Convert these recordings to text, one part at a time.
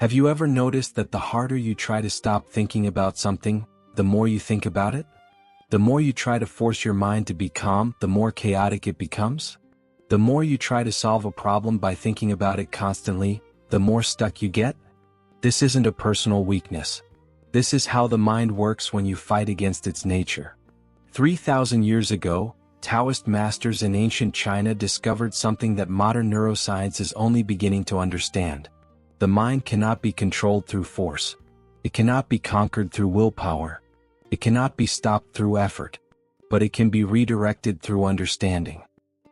Have you ever noticed that the harder you try to stop thinking about something, the more you think about it? The more you try to force your mind to be calm, the more chaotic it becomes? The more you try to solve a problem by thinking about it constantly, the more stuck you get? This isn't a personal weakness. This is how the mind works when you fight against its nature. 3,000 years ago, Taoist masters in ancient China discovered something that modern neuroscience is only beginning to understand. The mind cannot be controlled through force. It cannot be conquered through willpower. It cannot be stopped through effort. But it can be redirected through understanding.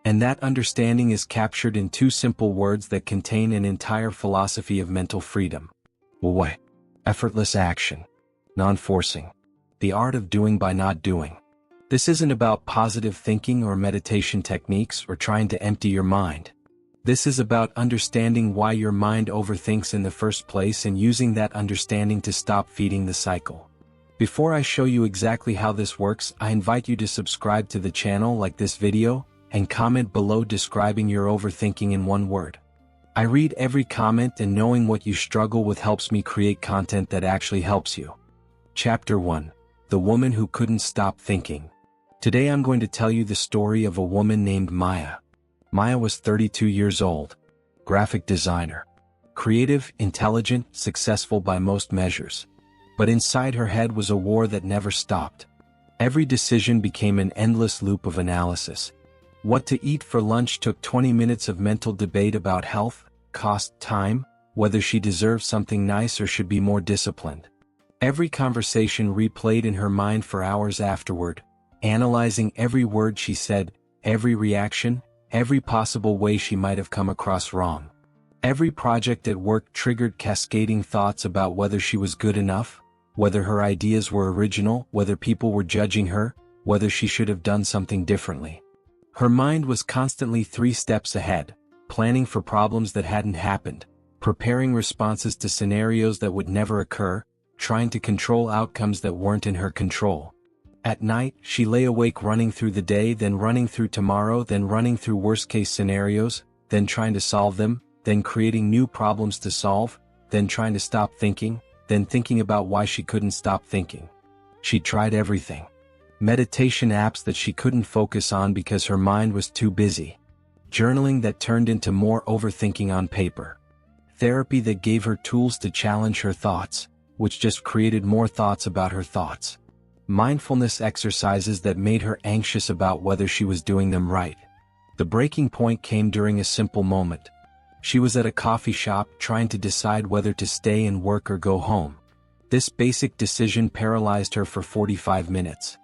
And that understanding is captured in two simple words that contain an entire philosophy of mental freedom. Wu Wei. Effortless action. Non-forcing. The art of doing by not doing. This isn't about positive thinking or meditation techniques or trying to empty your mind. This is about understanding why your mind overthinks in the first place and using that understanding to stop feeding the cycle. Before I show you exactly how this works, I invite you to subscribe to the channel, like this video, and comment below describing your overthinking in one word. I read every comment, and knowing what you struggle with helps me create content that actually helps you. Chapter 1. The Woman Who Couldn't Stop Thinking. Today I'm going to tell you the story of a woman named Maya. Maya was 32 years old. Graphic designer. Creative, intelligent, successful by most measures. But inside her head was a war that never stopped. Every decision became an endless loop of analysis. What to eat for lunch took 20 minutes of mental debate about health, cost, time, whether she deserved something nice or should be more disciplined. Every conversation replayed in her mind for hours afterward, analyzing every word she said, every reaction, every possible way she might have come across wrong. Every project at work triggered cascading thoughts about whether she was good enough, whether her ideas were original, whether people were judging her, whether she should have done something differently. Her mind was constantly 3 steps ahead, planning for problems that hadn't happened, preparing responses to scenarios that would never occur, trying to control outcomes that weren't in her control. At night, she lay awake running through the day, then running through tomorrow, then running through worst-case scenarios, then trying to solve them, then creating new problems to solve, then trying to stop thinking, then thinking about why she couldn't stop thinking. She tried everything. Meditation apps that she couldn't focus on because her mind was too busy. Journaling that turned into more overthinking on paper. Therapy that gave her tools to challenge her thoughts, which just created more thoughts about her thoughts. Mindfulness exercises that made her anxious about whether she was doing them right. The breaking point came during a simple moment. She was at a coffee shop trying to decide whether to stay and work or go home. This basic decision paralyzed her for 45 minutes.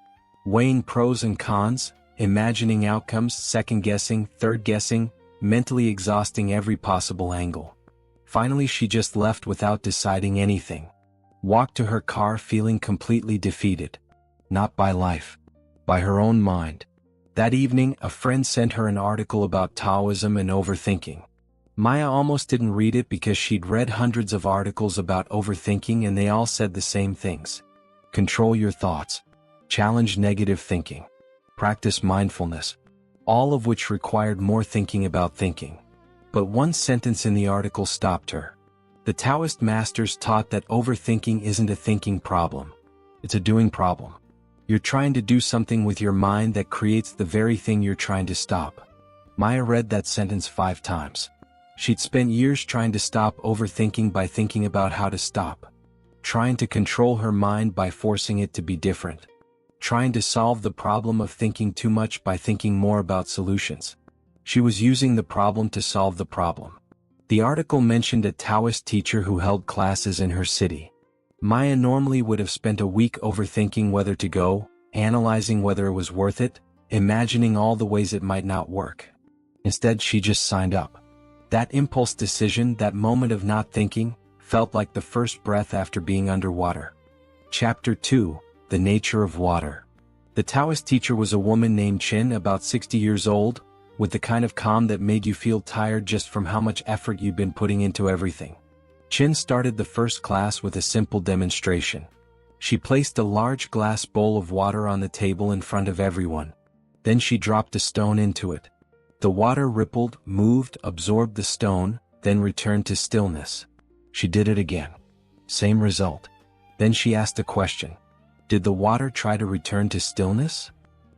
Weighing pros and cons, imagining outcomes, second-guessing, third-guessing, mentally exhausting every possible angle. Finally, she just left without deciding anything. Walked to her car feeling completely defeated. Not by life. By her own mind. That evening, a friend sent her an article about Taoism and overthinking. Maya almost didn't read it because she'd read hundreds of articles about overthinking and they all said the same things. Control your thoughts. Challenge negative thinking. Practice mindfulness. All of which required more thinking about thinking. But one sentence in the article stopped her. The Taoist masters taught that overthinking isn't a thinking problem. It's a doing problem. You're trying to do something with your mind that creates the very thing you're trying to stop. Maya read that sentence 5 times. She'd spent years trying to stop overthinking by thinking about how to stop. Trying to control her mind by forcing it to be different. Trying to solve the problem of thinking too much by thinking more about solutions. She was using the problem to solve the problem. The article mentioned a Taoist teacher who held classes in her city. Maya normally would have spent a week overthinking whether to go, analyzing whether it was worth it, imagining all the ways it might not work. Instead, she just signed up. That impulse decision, that moment of not thinking, felt like the first breath after being underwater. Chapter 2. The Nature of Water. The Taoist teacher was a woman named Qin, about 60 years old, with the kind of calm that made you feel tired just from how much effort you'd been putting into everything. Qin started the first class with a simple demonstration. She placed a large glass bowl of water on the table in front of everyone. Then she dropped a stone into it. The water rippled, moved, absorbed the stone, then returned to stillness. She did it again. Same result. Then she asked a question. Did the water try to return to stillness?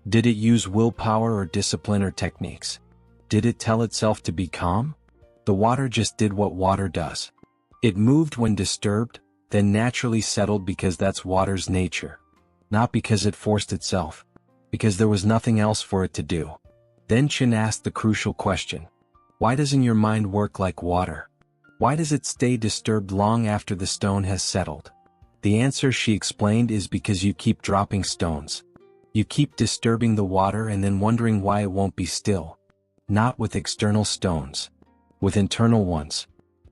Did it use willpower or discipline or techniques? Did it tell itself to be calm? The water just did what water does. It moved when disturbed, then naturally settled because that's water's nature. Not because it forced itself. Because there was nothing else for it to do. Then Chin asked the crucial question. Why doesn't your mind work like water? Why does it stay disturbed long after the stone has settled? The answer, she explained, is because you keep dropping stones. You keep disturbing the water and then wondering why it won't be still. Not with external stones. With internal ones.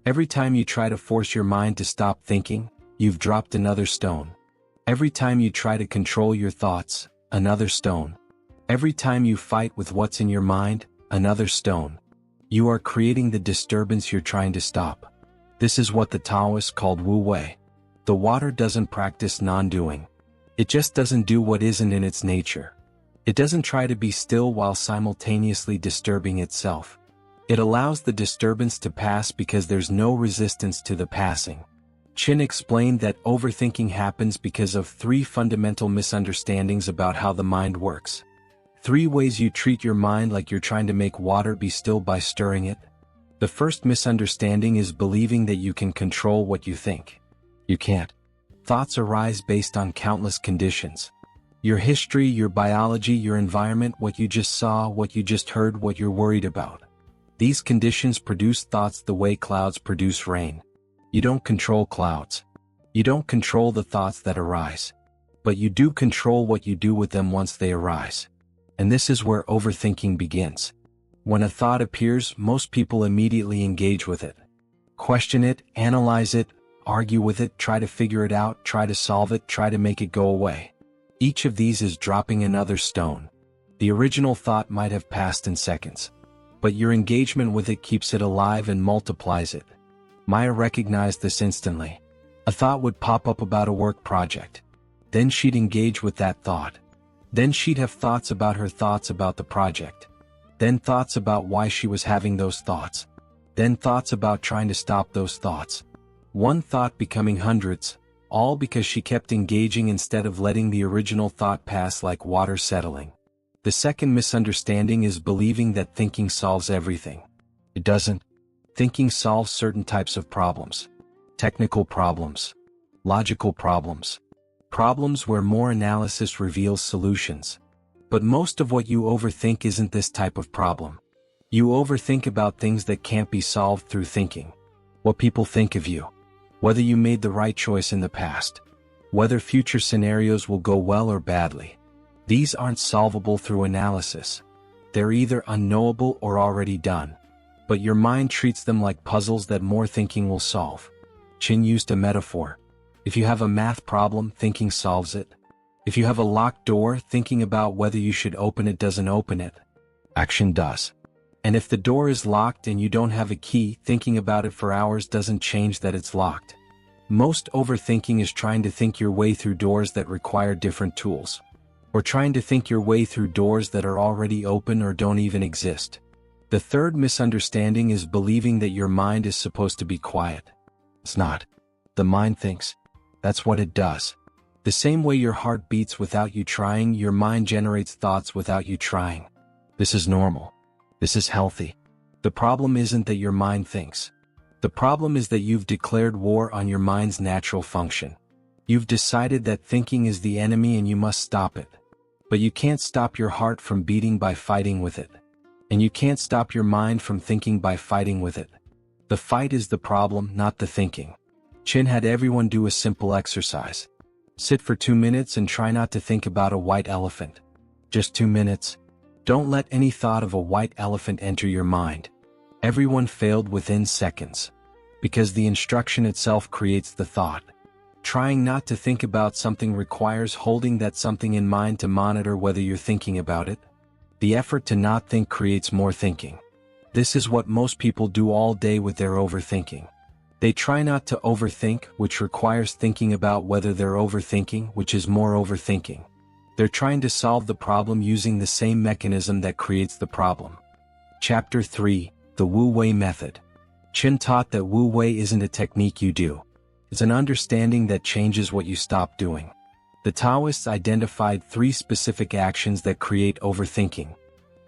Every time you try to force your mind to stop thinking, you've dropped another stone. Every time you try to control your thoughts, another stone. Every time you fight with what's in your mind, another stone. You are creating the disturbance you're trying to stop. This is what the Taoists called Wu Wei. The water doesn't practice non-doing. It just doesn't do what isn't in its nature. It doesn't try to be still while simultaneously disturbing itself. It allows the disturbance to pass because there's no resistance to the passing. Chin explained that overthinking happens because of 3 fundamental misunderstandings about how the mind works. 3 ways you treat your mind like you're trying to make water be still by stirring it. The first misunderstanding is believing that you can control what you think. You can't. Thoughts arise based on countless conditions. Your history, your biology, your environment, what you just saw, what you just heard, what you're worried about. These conditions produce thoughts the way clouds produce rain. You don't control clouds. You don't control the thoughts that arise. But you do control what you do with them once they arise. And this is where overthinking begins. When a thought appears, most people immediately engage with it. Question it, analyze it, argue with it, try to figure it out, try to solve it, try to make it go away. Each of these is dropping another stone. The original thought might have passed in seconds. But your engagement with it keeps it alive and multiplies it. Maya recognized this instantly. A thought would pop up about a work project. Then she'd engage with that thought. Then she'd have thoughts about her thoughts about the project. Then thoughts about why she was having those thoughts. Then thoughts about trying to stop those thoughts. One thought becoming hundreds, all because she kept engaging instead of letting the original thought pass like water settling. The second misunderstanding is believing that thinking solves everything. It doesn't. Thinking solves certain types of problems. Technical problems. Logical problems. Problems where more analysis reveals solutions. But most of what you overthink isn't this type of problem. You overthink about things that can't be solved through thinking. What people think of you. Whether you made the right choice in the past. Whether future scenarios will go well or badly. These aren't solvable through analysis. They're either unknowable or already done. But your mind treats them like puzzles that more thinking will solve. Chin used a metaphor. If you have a math problem, thinking solves it. If you have a locked door, thinking about whether you should open it doesn't open it. Action does. And if the door is locked and you don't have a key, thinking about it for hours doesn't change that it's locked. Most overthinking is trying to think your way through doors that require different tools. Or trying to think your way through doors that are already open or don't even exist. The third misunderstanding is believing that your mind is supposed to be quiet. It's not. The mind thinks. That's what it does. The same way your heart beats without you trying, your mind generates thoughts without you trying. This is normal. This is healthy. The problem isn't that your mind thinks. The problem is that you've declared war on your mind's natural function. You've decided that thinking is the enemy and you must stop it. But you can't stop your heart from beating by fighting with it. And you can't stop your mind from thinking by fighting with it. The fight is the problem, not the thinking. Chin had everyone do a simple exercise. Sit for 2 minutes and try not to think about a white elephant. Just 2 minutes. Don't let any thought of a white elephant enter your mind. Everyone failed within seconds. Because the instruction itself creates the thought. Trying not to think about something requires holding that something in mind to monitor whether you're thinking about it. The effort to not think creates more thinking. This is what most people do all day with their overthinking. They try not to overthink, which requires thinking about whether they're overthinking, which is more overthinking. They're trying to solve the problem using the same mechanism that creates the problem. Chapter 3, The Wu Wei Method. Chin taught that Wu Wei isn't a technique you do. It's an understanding that changes what you stop doing. The Taoists identified 3 specific actions that create overthinking.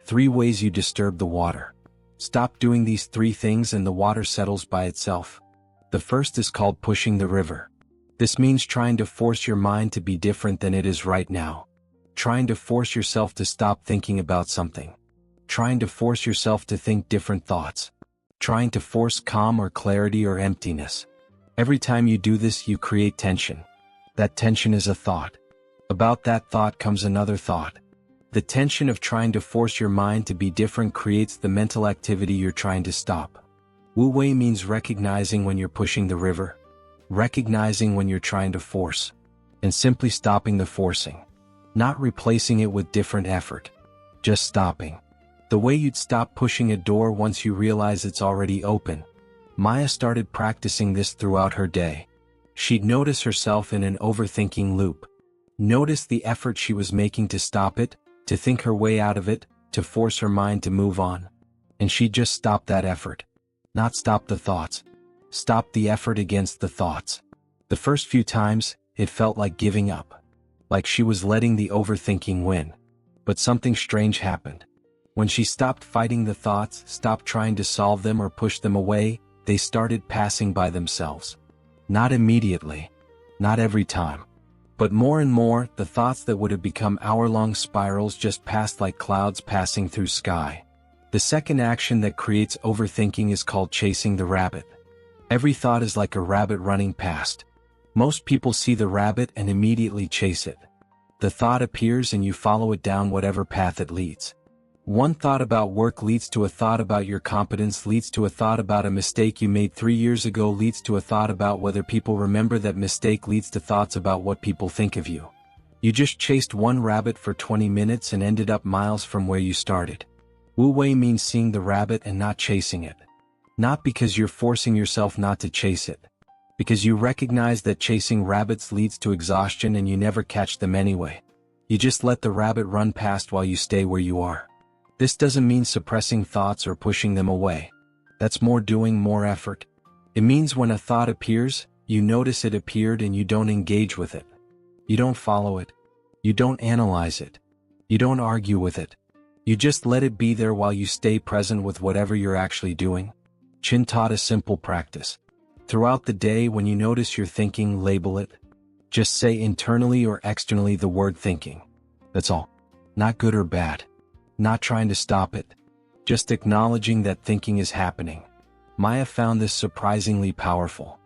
3 ways you disturb the water. Stop doing these 3 things and the water settles by itself. The first is called pushing the river. This means trying to force your mind to be different than it is right now. Trying to force yourself to stop thinking about something. Trying to force yourself to think different thoughts. Trying to force calm or clarity or emptiness. Every time you do this, you create tension. That tension is a thought. About that thought comes another thought. The tension of trying to force your mind to be different creates the mental activity you're trying to stop. Wu Wei means recognizing when you're pushing the river, recognizing when you're trying to force, and simply stopping the forcing. Not replacing it with different effort. Just stopping. The way you'd stop pushing a door once you realize it's already open. Maya started practicing this throughout her day. She'd notice herself in an overthinking loop. Notice the effort she was making to stop it, to think her way out of it, to force her mind to move on. And she'd just stop that effort. Not stop the thoughts. Stop the effort against the thoughts. The first few times, it felt like giving up. Like she was letting the overthinking win. But something strange happened. When she stopped fighting the thoughts, stopped trying to solve them or push them away, they started passing by themselves. Not immediately. Not every time. But more and more, the thoughts that would have become hour-long spirals just passed like clouds passing through sky. The second action that creates overthinking is called chasing the rabbit. Every thought is like a rabbit running past. Most people see the rabbit and immediately chase it. The thought appears and you follow it down whatever path it leads. One thought about work leads to a thought about your competence, leads to a thought about a mistake you made 3 years ago, leads to a thought about whether people remember that mistake, leads to thoughts about what people think of you. You just chased one rabbit for 20 minutes and ended up miles from where you started. Wu Wei means seeing the rabbit and not chasing it. Not because you're forcing yourself not to chase it. Because you recognize that chasing rabbits leads to exhaustion and you never catch them anyway. You just let the rabbit run past while you stay where you are. This doesn't mean suppressing thoughts or pushing them away. That's more doing more effort. It means when a thought appears, you notice it appeared and you don't engage with it. You don't follow it. You don't analyze it. You don't argue with it. You just let it be there while you stay present with whatever you're actually doing. Chin taught a simple practice. Throughout the day, when you notice you're thinking, label it. Just say internally or externally the word thinking. That's all. Not good or bad. Not trying to stop it. Just acknowledging that thinking is happening. Maya found this surprisingly powerful.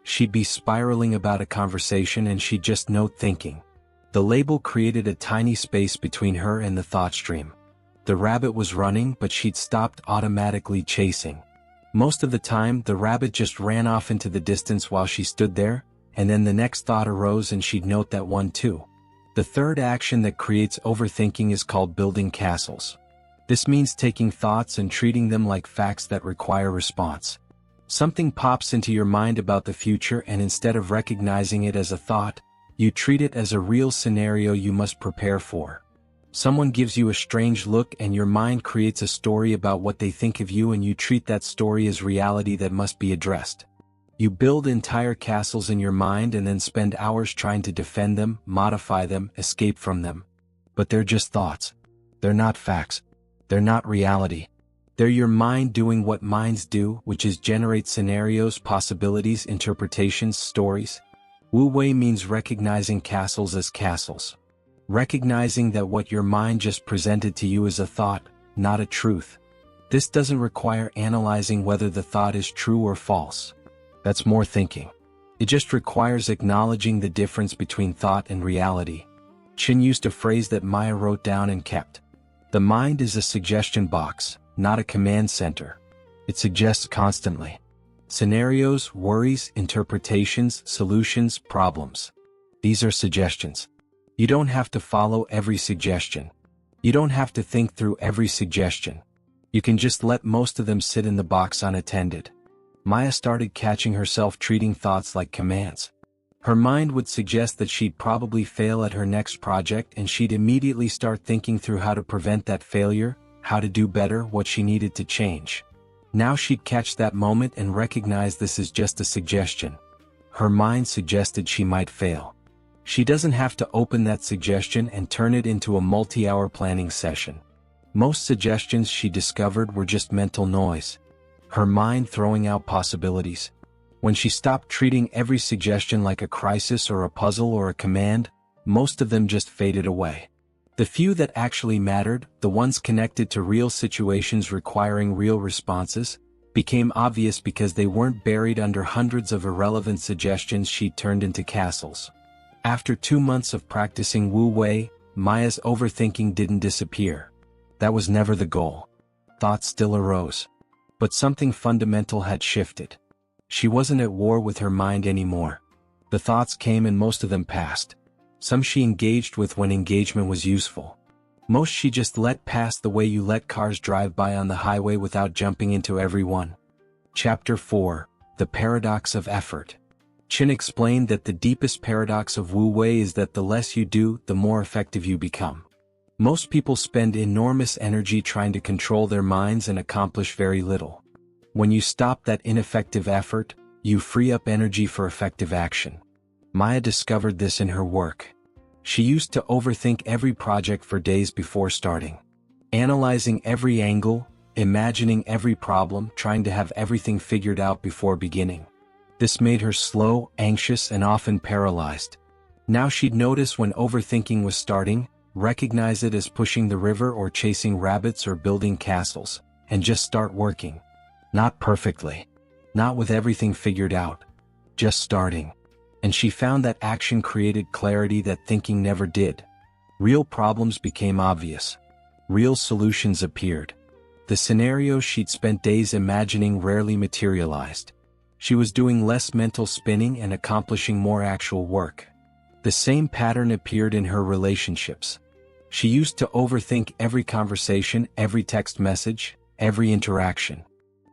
She'd be spiraling about a conversation and she'd just note thinking. The label created a tiny space between her and the thought stream. The rabbit was running, but she'd stopped automatically chasing. Most of the time, the rabbit just ran off into the distance while she stood there, and then the next thought arose and she'd note that one too. The third action that creates overthinking is called building castles. This means taking thoughts and treating them like facts that require response. Something pops into your mind about the future and instead of recognizing it as a thought, you treat it as a real scenario you must prepare for. Someone gives you a strange look and your mind creates a story about what they think of you and you treat that story as reality that must be addressed. You build entire castles in your mind and then spend hours trying to defend them, modify them, escape from them. But they're just thoughts. They're not facts. They're not reality. They're your mind doing what minds do, which is generate scenarios, possibilities, interpretations, stories. Wu Wei means recognizing castles as castles. Recognizing that what your mind just presented to you is a thought, not a truth. This doesn't require analyzing whether the thought is true or false. That's more thinking. It just requires acknowledging the difference between thought and reality. Chin used a phrase that Maya wrote down and kept. The mind is a suggestion box, not a command center. It suggests constantly. Scenarios, worries, interpretations, solutions, problems. These are suggestions. You don't have to follow every suggestion. You don't have to think through every suggestion. You can just let most of them sit in the box unattended. Maya started catching herself treating thoughts like commands. Her mind would suggest that she'd probably fail at her next project and she'd immediately start thinking through how to prevent that failure, how to do better, what she needed to change. Now she'd catch that moment and recognize this is just a suggestion. Her mind suggested she might fail. She doesn't have to open that suggestion and turn it into a multi-hour planning session. Most suggestions she discovered were just mental noise. Her mind throwing out possibilities. When she stopped treating every suggestion like a crisis or a puzzle or a command, most of them just faded away. The few that actually mattered, the ones connected to real situations requiring real responses, became obvious because they weren't buried under hundreds of irrelevant suggestions she'd turned into castles. After 2 months of practicing Wu Wei, Maya's overthinking didn't disappear. That was never the goal. Thoughts still arose. But something fundamental had shifted. She wasn't at war with her mind anymore. The thoughts came and most of them passed. Some she engaged with when engagement was useful. Most she just let pass the way you let cars drive by on the highway without jumping into every one. Chapter 4: The Paradox of Effort. Qin explained that the deepest paradox of Wu Wei is that the less you do, the more effective you become. Most people spend enormous energy trying to control their minds and accomplish very little. When you stop that ineffective effort, you free up energy for effective action. Maya discovered this in her work. She used to overthink every project for days before starting. Analyzing every angle, imagining every problem, trying to have everything figured out before beginning. This made her slow, anxious, and often paralyzed. Now she'd notice when overthinking was starting, recognize it as pushing the river or chasing rabbits or building castles, and just start working. Not perfectly. Not with everything figured out. Just starting. And she found that action created clarity that thinking never did. Real problems became obvious. Real solutions appeared. The scenarios she'd spent days imagining rarely materialized. She was doing less mental spinning and accomplishing more actual work. The same pattern appeared in her relationships. She used to overthink every conversation, every text message, every interaction.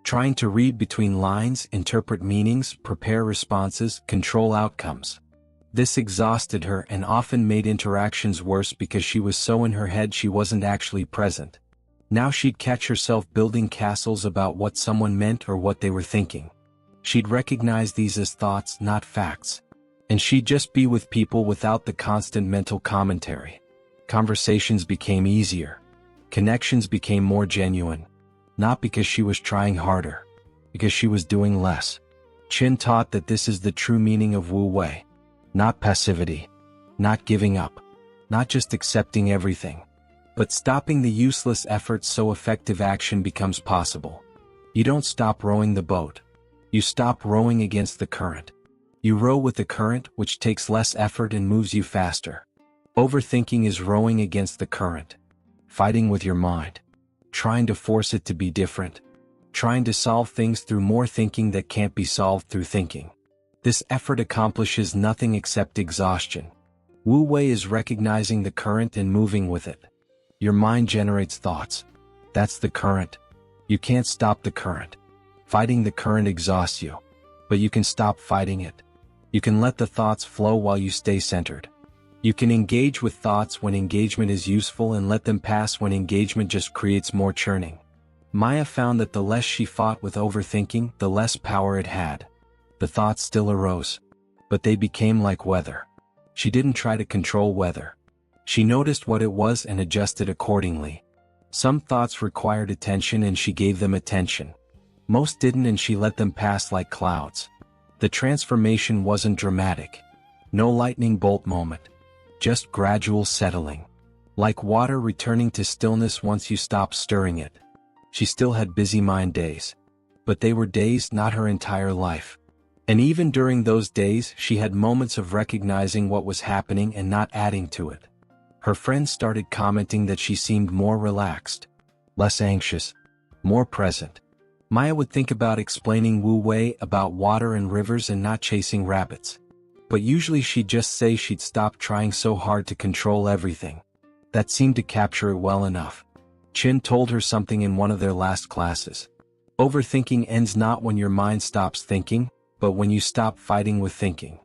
Trying to read between lines, interpret meanings, prepare responses, control outcomes. This exhausted her and often made interactions worse because she was so in her head she wasn't actually present. Now she'd catch herself building castles about what someone meant or what they were thinking. She'd recognize these as thoughts, not facts. And she'd just be with people without the constant mental commentary. Conversations became easier. Connections became more genuine. Not because she was trying harder, because she was doing less. Qin taught that this is the true meaning of Wu Wei. Not passivity. Not giving up. Not just accepting everything. But stopping the useless effort so effective action becomes possible. You don't stop rowing the boat. You stop rowing against the current. You row with the current, which takes less effort and moves you faster. Overthinking is rowing against the current. Fighting with your mind. Trying to force it to be different. Trying to solve things through more thinking that can't be solved through thinking. This effort accomplishes nothing except exhaustion. Wu Wei is recognizing the current and moving with it. Your mind generates thoughts. That's the current. You can't stop the current. Fighting the current exhausts you. But you can stop fighting it. You can let the thoughts flow while you stay centered. You can engage with thoughts when engagement is useful and let them pass when engagement just creates more churning. Maya found that the less she fought with overthinking, the less power it had. The thoughts still arose. But they became like weather. She didn't try to control weather. She noticed what it was and adjusted accordingly. Some thoughts required attention and she gave them attention. Most didn't and she let them pass like clouds. The transformation wasn't dramatic. No lightning bolt moment. Just gradual settling. Like water returning to stillness once you stop stirring it. She still had busy mind days. But they were days, not her entire life. And even during those days, she had moments of recognizing what was happening and not adding to it. Her friends started commenting that she seemed more relaxed. Less anxious. More present. Maya would think about explaining Wu Wei about water and rivers and not chasing rabbits. But usually she'd just say she'd stop trying so hard to control everything. That seemed to capture it well enough. Qin told her something in one of their last classes. Overthinking ends not when your mind stops thinking, but when you stop fighting with thinking.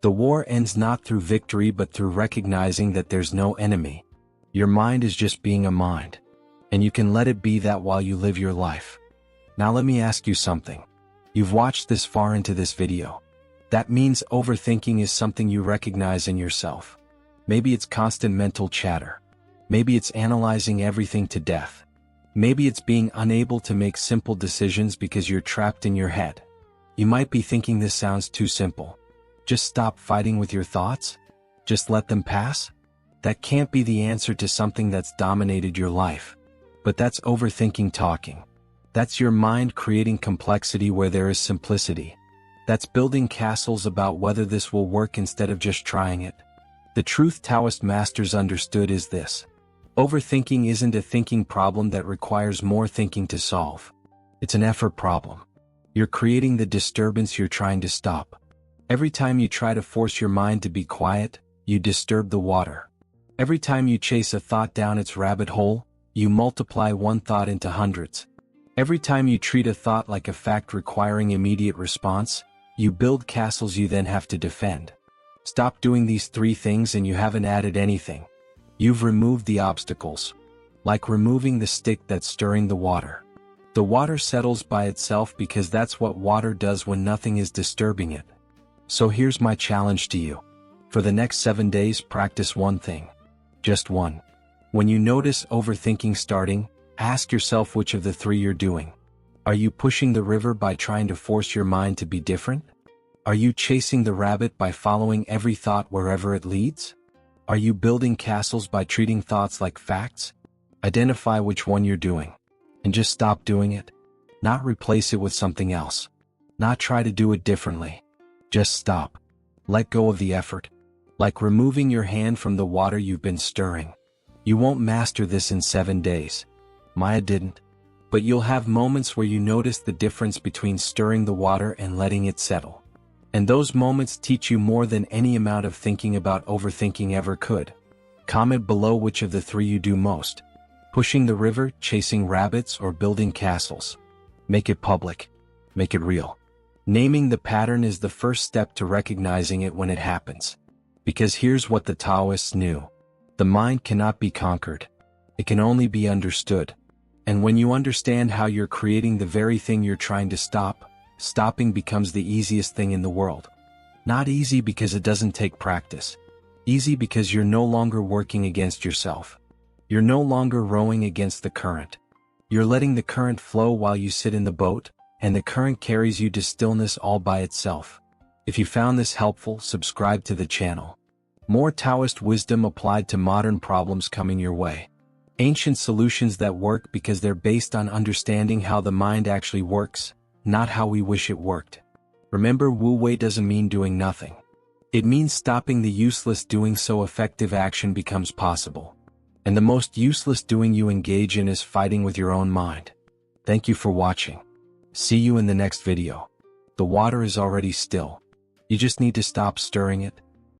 The war ends not through victory but through recognizing that there's no enemy. Your mind is just being a mind. And you can let it be that while you live your life. Now let me ask you something. You've watched this far into this video. That means overthinking is something you recognize in yourself. Maybe it's constant mental chatter. Maybe it's analyzing everything to death. Maybe it's being unable to make simple decisions because you're trapped in your head. You might be thinking this sounds too simple. Just stop fighting with your thoughts? Just let them pass? That can't be the answer to something that's dominated your life. But that's overthinking talking. That's your mind creating complexity where there is simplicity. That's building castles about whether this will work instead of just trying it. The truth Taoist masters understood is this. Overthinking isn't a thinking problem that requires more thinking to solve. It's an effort problem. You're creating the disturbance you're trying to stop. Every time you try to force your mind to be quiet, you disturb the water. Every time you chase a thought down its rabbit hole, you multiply one thought into hundreds. Every time you treat a thought like a fact requiring immediate response, you build castles you then have to defend. Stop doing these three things and you haven't added anything. You've removed the obstacles. Like removing the stick that's stirring the water. The water settles by itself because that's what water does when nothing is disturbing it. So here's my challenge to you. For the next 7 days, practice one thing. Just one. When you notice overthinking starting, ask yourself which of the three you're doing. Are you pushing the river by trying to force your mind to be different? Are you chasing the rabbit by following every thought wherever it leads? Are you building castles by treating thoughts like facts? Identify which one you're doing. And just stop doing it. Not replace it with something else. Not try to do it differently. Just stop. Let go of the effort. Like removing your hand from the water you've been stirring. You won't master this in 7 days. Maya didn't. But you'll have moments where you notice the difference between stirring the water and letting it settle. And those moments teach you more than any amount of thinking about overthinking ever could. Comment below which of the three you do most. Pushing the river, chasing rabbits, or building castles. Make it public. Make it real. Naming the pattern is the first step to recognizing it when it happens. Because here's what the Taoists knew. The mind cannot be conquered. It can only be understood. And when you understand how you're creating the very thing you're trying to stop, stopping becomes the easiest thing in the world. Not easy because it doesn't take practice. Easy because you're no longer working against yourself. You're no longer rowing against the current. You're letting the current flow while you sit in the boat, and the current carries you to stillness all by itself. If you found this helpful, subscribe to the channel. More Taoist wisdom applied to modern problems coming your way. Ancient solutions that work because they're based on understanding how the mind actually works, not how we wish it worked. Remember, Wu Wei doesn't mean doing nothing. It means stopping the useless doing so effective action becomes possible. And the most useless doing you engage in is fighting with your own mind. Thank you for watching. See you in the next video. The water is already still. You just need to stop stirring it.